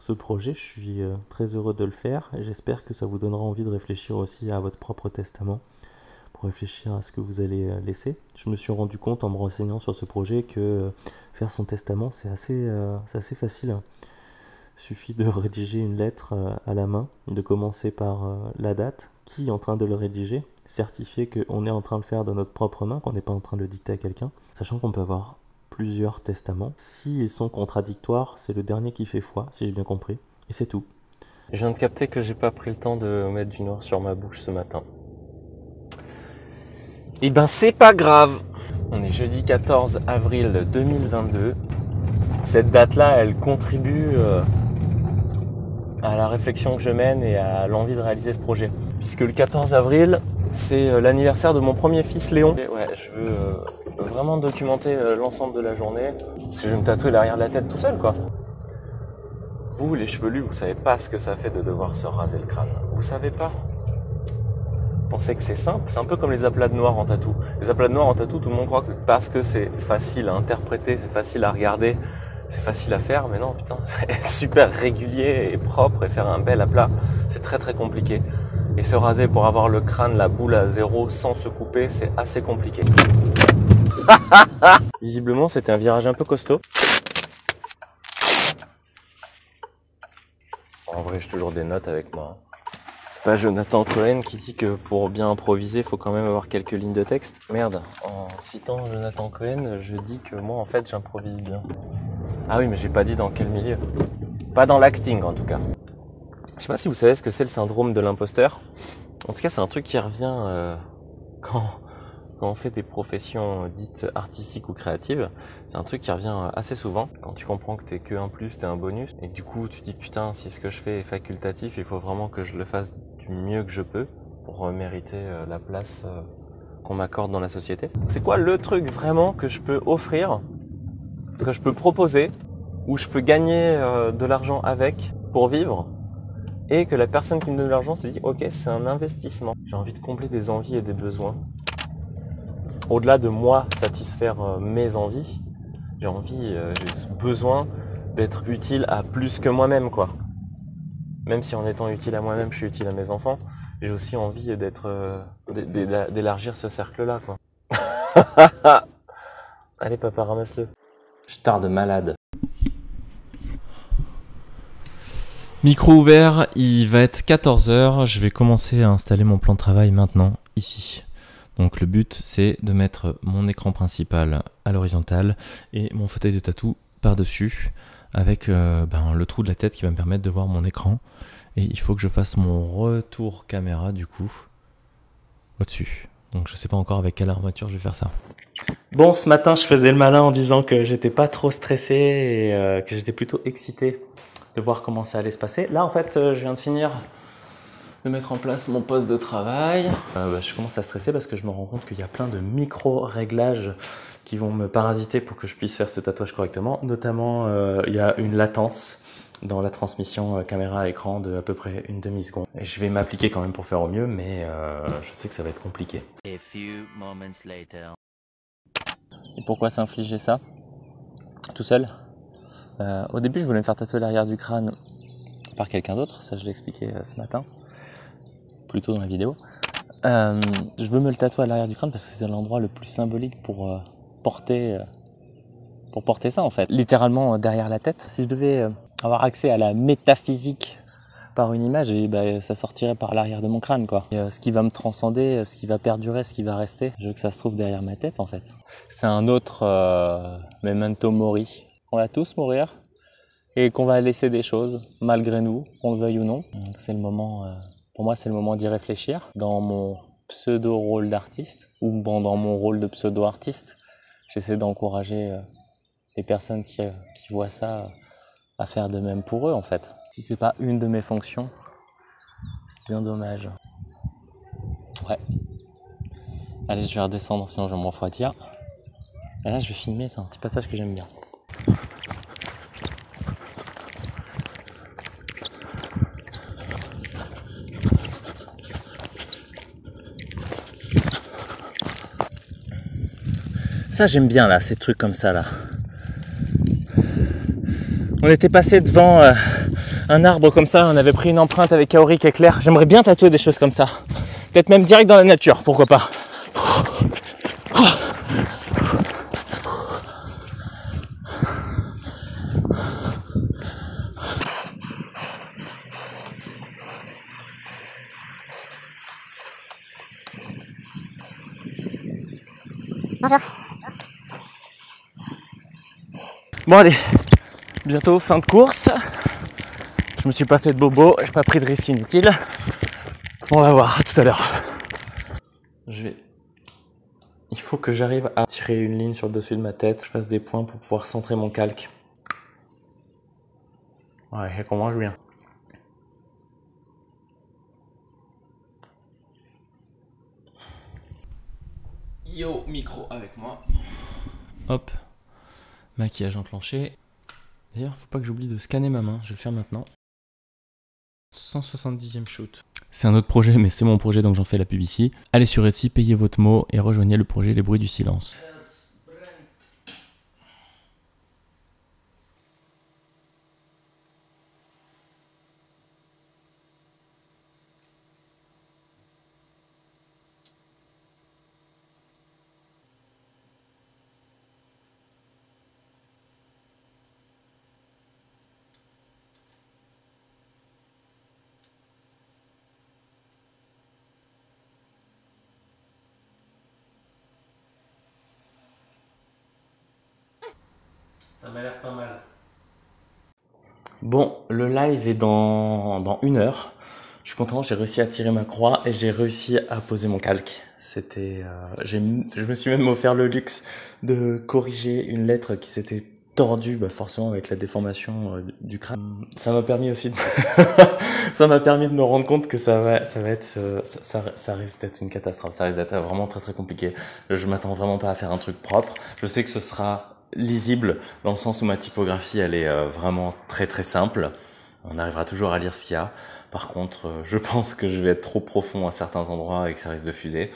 ce projet. Je suis très heureux de le faire et j'espère que ça vous donnera envie de réfléchir aussi à votre propre testament, pour réfléchir à ce que vous allez laisser. Je me suis rendu compte en me renseignant sur ce projet que faire son testament, c'est assez facile. Il suffit de rédiger une lettre à la main, de commencer par la date, qui est en train de le rédiger, certifier qu'on est en train de le faire de notre propre main, qu'on n'est pas en train de le dicter à quelqu'un, sachant qu'on peut avoir plusieurs testaments. S'ils sont contradictoires, c'est le dernier qui fait foi, si j'ai bien compris, et c'est tout. Je viens de capter que j'ai pas pris le temps de mettre du noir sur ma bouche ce matin. Et ben c'est pas grave. On est jeudi 14 avril 2022. Cette date-là, elle contribue à la réflexion que je mène et à l'envie de réaliser ce projet. Puisque le 14 avril, c'est l'anniversaire de mon premier fils Léon. Et ouais, je veux vraiment documenter l'ensemble de la journée. Parce que je vais me tatouer l'arrière de la tête tout seul, quoi. Vous, les chevelus, vous savez pas ce que ça fait de devoir se raser le crâne. Vous savez pas? Vous pensez que c'est simple? C'est un peu comme les aplats de noir en tatou. Les aplats de noir en tatou, tout le monde croit que parce que c'est facile à interpréter, c'est facile à regarder, c'est facile à faire, mais non, putain, être super régulier et propre et faire un bel aplat, c'est très très compliqué. Et se raser pour avoir le crâne, la boule à zéro sans se couper, c'est assez compliqué. Visiblement, c'était un virage un peu costaud. En vrai, j'ai toujours des notes avec moi. C'est pas Jonathan Cohen qui dit que pour bien improviser, il faut quand même avoir quelques lignes de texte. Merde, en citant Jonathan Cohen, je dis que moi, en fait, j'improvise bien. Ah oui, mais j'ai pas dit dans quel milieu. Pas dans l'acting, en tout cas. Je sais pas si vous savez ce que c'est le syndrome de l'imposteur. En tout cas, c'est un truc qui revient quand on fait des professions dites artistiques ou créatives. C'est un truc qui revient assez souvent. Quand tu comprends que t'es que un plus, t'es un bonus. Et du coup, tu te dis, putain, si ce que je fais est facultatif, il faut vraiment que je le fasse du mieux que je peux pour mériter la place qu'on m'accorde dans la société. C'est quoi le truc vraiment que je peux offrir, que je peux proposer, où je peux gagner de l'argent avec pour vivre, et que la personne qui me donne de l'argent se dit, ok, c'est un investissement. J'ai envie de combler des envies et des besoins. Au-delà de moi satisfaire mes envies, j'ai ce besoin d'être utile à plus que moi-même, quoi. Même si en étant utile à moi-même, je suis utile à mes enfants, j'ai aussi envie d'élargir ce cercle-là, quoi. Allez, papa, ramasse-le. Je tarde malade. Micro ouvert, il va être 14 h. Je vais commencer à installer mon plan de travail maintenant, ici. Donc le but, c'est de mettre mon écran principal à l'horizontale et mon fauteuil de tatou par-dessus avec le trou de la tête qui va me permettre de voir mon écran. Et il faut que je fasse mon retour caméra du coup au-dessus. Donc je sais pas encore avec quelle armature je vais faire ça. Bon, ce matin, je faisais le malin en disant que j'étais pas trop stressé et que j'étais plutôt excité de voir comment ça allait se passer. Là, en fait, je viens de finir de mettre en place mon poste de travail. Je commence à stresser parce que je me rends compte qu'il y a plein de micro-réglages qui vont me parasiter pour que je puisse faire ce tatouage correctement. Notamment, il y a une latence dans la transmission caméra-écran de à peu près une demi-seconde. Et je vais m'appliquer quand même pour faire au mieux, mais je sais que ça va être compliqué. A few moments later. Et pourquoi s'infliger ça tout seul? Au début, je voulais me faire tatouer l'arrière du crâne par quelqu'un d'autre, ça je l'ai expliqué ce matin, plus tôt dans la vidéo. Je veux me le tatouer à l'arrière du crâne parce que c'est l'endroit le plus symbolique pour porter ça en fait. Littéralement derrière la tête. Si je devais avoir accès à la métaphysique par une image, ça sortirait par l'arrière de mon crâne, quoi. Et, ce qui va me transcender, ce qui va perdurer, ce qui va rester, je veux que ça se trouve derrière ma tête en fait. C'est un autre memento mori. On va tous mourir et qu'on va laisser des choses malgré nous, qu'on le veuille ou non. C'est le moment, pour moi, c'est le moment d'y réfléchir. Dans mon pseudo-rôle d'artiste ou dans mon rôle de pseudo-artiste, j'essaie d'encourager les personnes qui voient ça à faire de même pour eux en fait. Si c'est pas une de mes fonctions, c'est bien dommage. Ouais. Allez, je vais redescendre sinon je vais me refroidir. Et là, je vais filmer, c'est un petit passage que j'aime bien. Ça j'aime bien là, ces trucs comme ça là. On était passé devant un arbre comme ça, on avait pris une empreinte avec Kaori qui est claire. J'aimerais bien tatouer des choses comme ça. Peut-être même direct dans la nature, pourquoi pas. Bonjour. Bon allez, bientôt fin de course. Je me suis pas fait de bobo, j'ai pas pris de risque inutile. On va voir, à tout à l'heure. Il faut que j'arrive à tirer une ligne sur le dessus de ma tête, je fasse des points pour pouvoir centrer mon calque. Ouais, ça commence bien. Yo, micro avec moi. Hop, maquillage enclenché. D'ailleurs, faut pas que j'oublie de scanner ma main, je vais le faire maintenant. 170e shoot. C'est un autre projet, mais c'est mon projet, donc j'en fais la pub ici. Allez sur Etsy, payez votre mot et rejoignez le projet Les Bruits du Silence. Ça m'a l'air pas mal. Bon, le live est dans 1 heure. Je suis content, j'ai réussi à tirer ma croix et j'ai réussi à poser mon calque. C'était, je me suis même offert le luxe de corriger une lettre qui s'était tordue, forcément avec la déformation du crâne. Ça m'a permis aussi de ça m'a permis de me rendre compte que ça risque d'être une catastrophe. Ça risque d'être vraiment très très compliqué. Je m'attends vraiment pas à faire un truc propre. Je sais que ce sera lisible dans le sens où ma typographie elle est vraiment très très simple. On arrivera toujours à lire ce qu'il y a. Par contre, je pense que je vais être trop profond à certains endroits et que ça risque de fuser.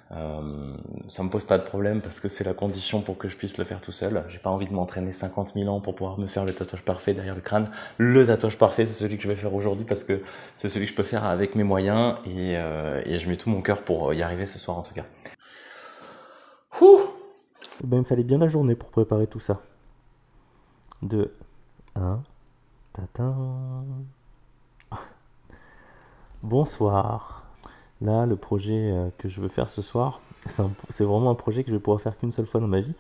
Ça me pose pas de problème parce que c'est la condition pour que je puisse le faire tout seul. J'ai pas envie de m'entraîner 50 000 ans pour pouvoir me faire le tatouage parfait derrière le crâne. Le tatouage parfait, c'est celui que je vais faire aujourd'hui parce que c'est celui que je peux faire avec mes moyens et je mets tout mon cœur pour y arriver ce soir en tout cas. Ouh! Eh ben, il me fallait bien la journée pour préparer tout ça. 2, 1, tatin. Bonsoir. Là, le projet que je veux faire ce soir, c'est vraiment un projet que je vais pouvoir faire qu'une seule fois dans ma vie.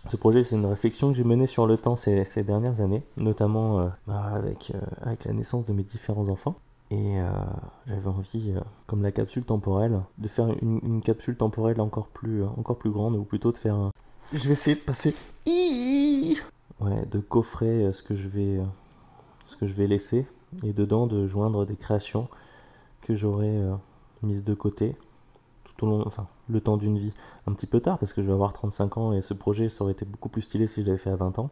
Ce projet, c'est une réflexion que j'ai menée sur le temps ces dernières années, notamment avec la naissance de mes différents enfants. Et j'avais envie, comme la capsule temporelle, de faire une capsule temporelle encore plus grande, ou plutôt de faire un... Je vais essayer de passer... Ouais, de coffrer ce que je vais laisser, et dedans de joindre des créations que j'aurais mises de côté tout au long, le temps d'une vie. Un petit peu tard, parce que je vais avoir 35 ans, et ce projet, ça aurait été beaucoup plus stylé si je l'avais fait à 20 ans.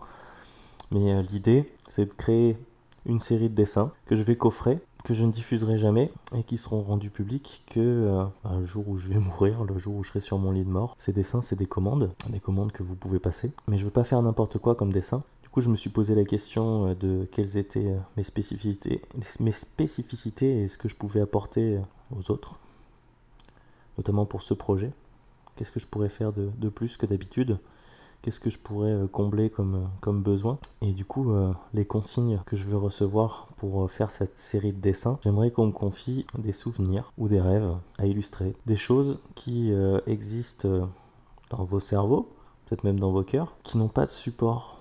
Mais l'idée, c'est de créer une série de dessins que je vais coffrer, que je ne diffuserai jamais et qui seront rendus publics que un jour où je vais mourir, le jour où je serai sur mon lit de mort. Ces dessins, c'est des commandes que vous pouvez passer. Mais je veux pas faire n'importe quoi comme dessin. Du coup, je me suis posé la question de quelles étaient mes spécificités et ce que je pouvais apporter aux autres, notamment pour ce projet. Qu'est-ce que je pourrais faire de plus que d'habitude ? Qu'est-ce que je pourrais combler comme besoin? Et du coup, les consignes que je veux recevoir pour faire cette série de dessins, j'aimerais qu'on me confie des souvenirs ou des rêves à illustrer. Des choses qui existent dans vos cerveaux, peut-être même dans vos cœurs, qui n'ont pas de support,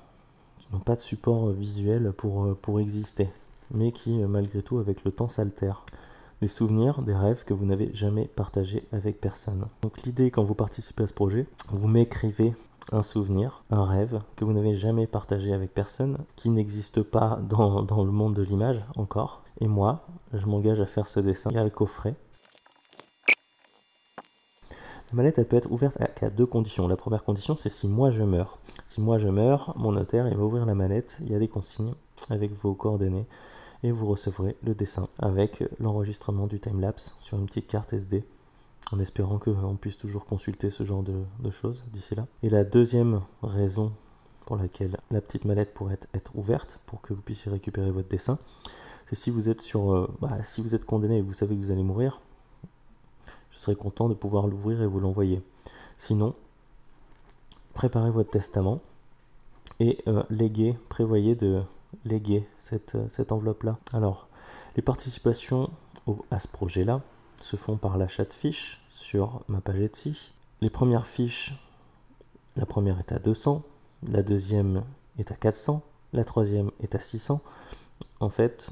visuel pour exister, mais qui, malgré tout, avec le temps, s'altèrent. Des souvenirs, des rêves que vous n'avez jamais partagés avec personne. Donc l'idée, quand vous participez à ce projet, vous m'écrivez un souvenir, un rêve que vous n'avez jamais partagé avec personne, qui n'existe pas dans le monde de l'image encore. Et moi, je m'engage à faire ce dessin et à le coffrer. La mallette, elle peut être ouverte à 2 conditions. La première condition, c'est si moi je meurs. Si moi je meurs, mon notaire, il va ouvrir la mallette, il y a des consignes avec vos coordonnées, et vous recevrez le dessin avec l'enregistrement du timelapse sur une petite carte SD, en espérant qu'on puisse toujours consulter ce genre de choses d'ici là. Et la deuxième raison pour laquelle la petite mallette pourrait être ouverte, pour que vous puissiez récupérer votre dessin, c'est si vous êtes si vous êtes condamné et que vous savez que vous allez mourir, je serais content de pouvoir l'ouvrir et vous l'envoyer. Sinon, préparez votre testament et prévoyez de léguer cette enveloppe-là. Alors, les participations à ce projet-là se font par l'achat de fiches sur ma page Etsy. Les premières fiches, la première est à 200, la deuxième est à 400, la troisième est à 600. En fait,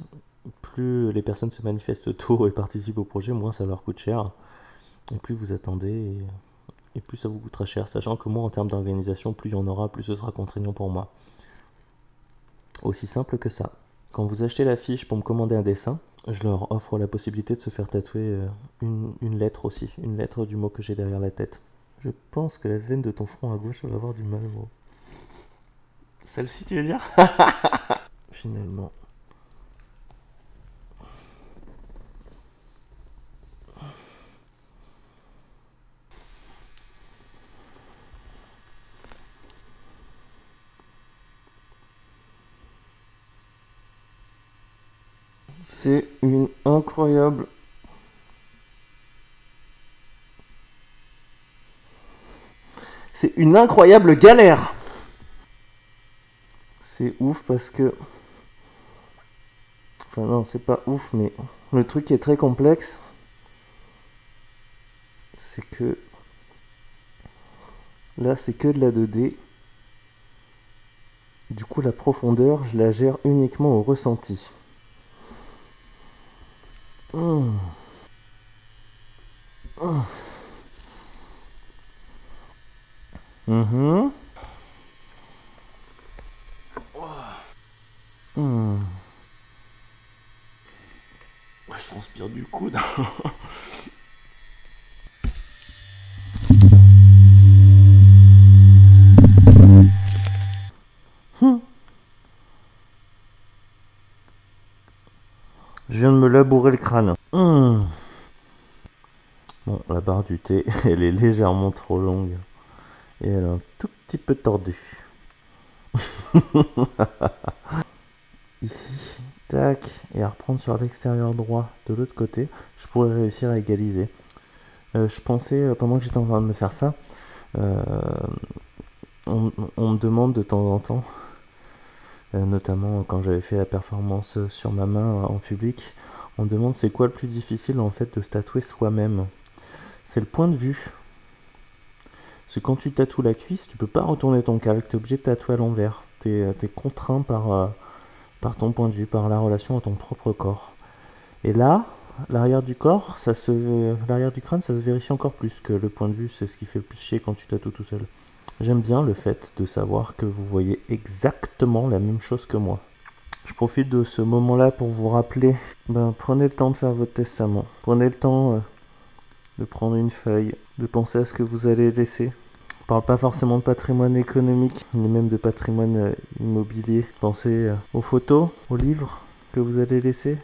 plus les personnes se manifestent tôt et participent au projet, moins ça leur coûte cher. Et plus vous attendez, et plus ça vous coûtera cher. Sachant que moi, en termes d'organisation, plus il y en aura, plus ce sera contraignant pour moi. Aussi simple que ça. Quand vous achetez la fiche pour me commander un dessin, je leur offre la possibilité de se faire tatouer une lettre aussi. Une lettre du mot que j'ai derrière la tête. Je pense que la veine de ton front à gauche va avoir du mal, gros. Celle-ci, tu veux dire? Finalement. C'est une incroyable... C'est une incroyable galère. C'est ouf parce que... Enfin non, c'est pas ouf, mais le truc qui est très complexe, c'est que... Là, c'est que de la 2D. Du coup, la profondeur, je la gère uniquement au ressenti. Je transpire du coude. Je viens de me labourer le crâne. Bon, la barre du thé, elle est légèrement trop longue. Et elle est un tout petit peu tordue. Ici, tac, et à reprendre sur l'extérieur droit de l'autre côté, je pourrais réussir à égaliser. Je pensais, pendant que j'étais en train de me faire ça, on me demande de temps en temps, notamment quand j'avais fait la performance sur ma main en public, on me demande c'est quoi le plus difficile en fait de se tatouer soi-même. C'est le point de vue. Parce que quand tu tatoues la cuisse, tu peux pas retourner ton calque, tu es obligé de tatouer à l'envers. Tu es contraint par ton point de vue, par la relation à ton propre corps. Et là, l'arrière du corps, l'arrière du crâne, ça se vérifie encore plus que le point de vue, c'est ce qui fait le plus chier quand tu tatoues tout seul. J'aime bien le fait de savoir que vous voyez exactement la même chose que moi. Je profite de ce moment-là pour vous rappeler, prenez le temps de faire votre testament. Prenez le temps de prendre une feuille, de penser à ce que vous allez laisser. On parle pas forcément de patrimoine économique, ni même de patrimoine immobilier. Pensez aux photos, aux livres que vous allez laisser.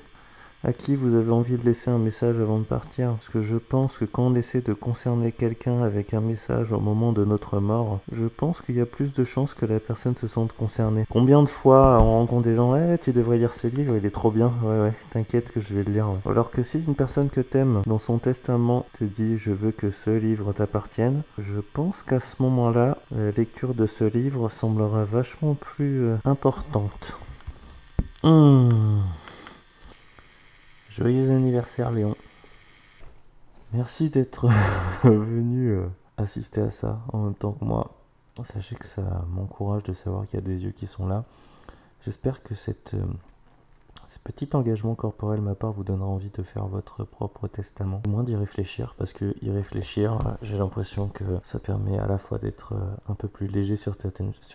À qui vous avez envie de laisser un message avant de partir. Parce que je pense que quand on essaie de concerner quelqu'un avec un message au moment de notre mort, je pense qu'il y a plus de chances que la personne se sente concernée. Combien de fois on rencontre des gens, tu devrais lire ce livre, il est trop bien. Ouais, t'inquiète que je vais le lire. Ouais. Alors que si une personne que t'aimes, dans son testament, te dit je veux que ce livre t'appartienne, je pense qu'à ce moment-là, la lecture de ce livre semblera vachement plus importante. Joyeux anniversaire Léon. Merci d'être venu assister à ça en même temps que moi. Sachez que ça m'encourage de savoir qu'il y a des yeux qui sont là. J'espère que ce petit engagement corporel de ma part vous donnera envie de faire votre propre testament. Au moins d'y réfléchir, parce que y réfléchir, j'ai l'impression que ça permet à la fois d'être un peu plus léger sur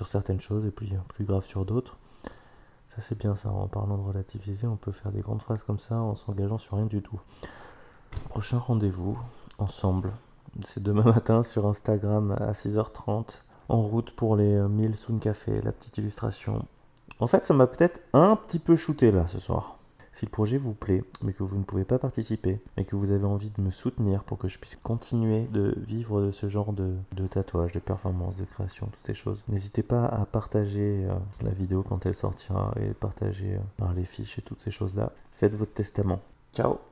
certaines choses et puis plus grave sur d'autres. Ça c'est bien ça, en parlant de relativiser, on peut faire des grandes phrases comme ça en s'engageant sur rien du tout. Prochain rendez-vous, ensemble, c'est demain matin sur Instagram à 6h30, en route pour les 1000 Soon Café, la petite illustration. En fait ça m'a peut-être un petit peu shooté là ce soir. Si le projet vous plaît, mais que vous ne pouvez pas participer, mais que vous avez envie de me soutenir pour que je puisse continuer de vivre de ce genre de tatouage, de performance, de création, toutes ces choses, n'hésitez pas à partager la vidéo quand elle sortira et partager les fiches et toutes ces choses-là. Faites votre testament. Ciao!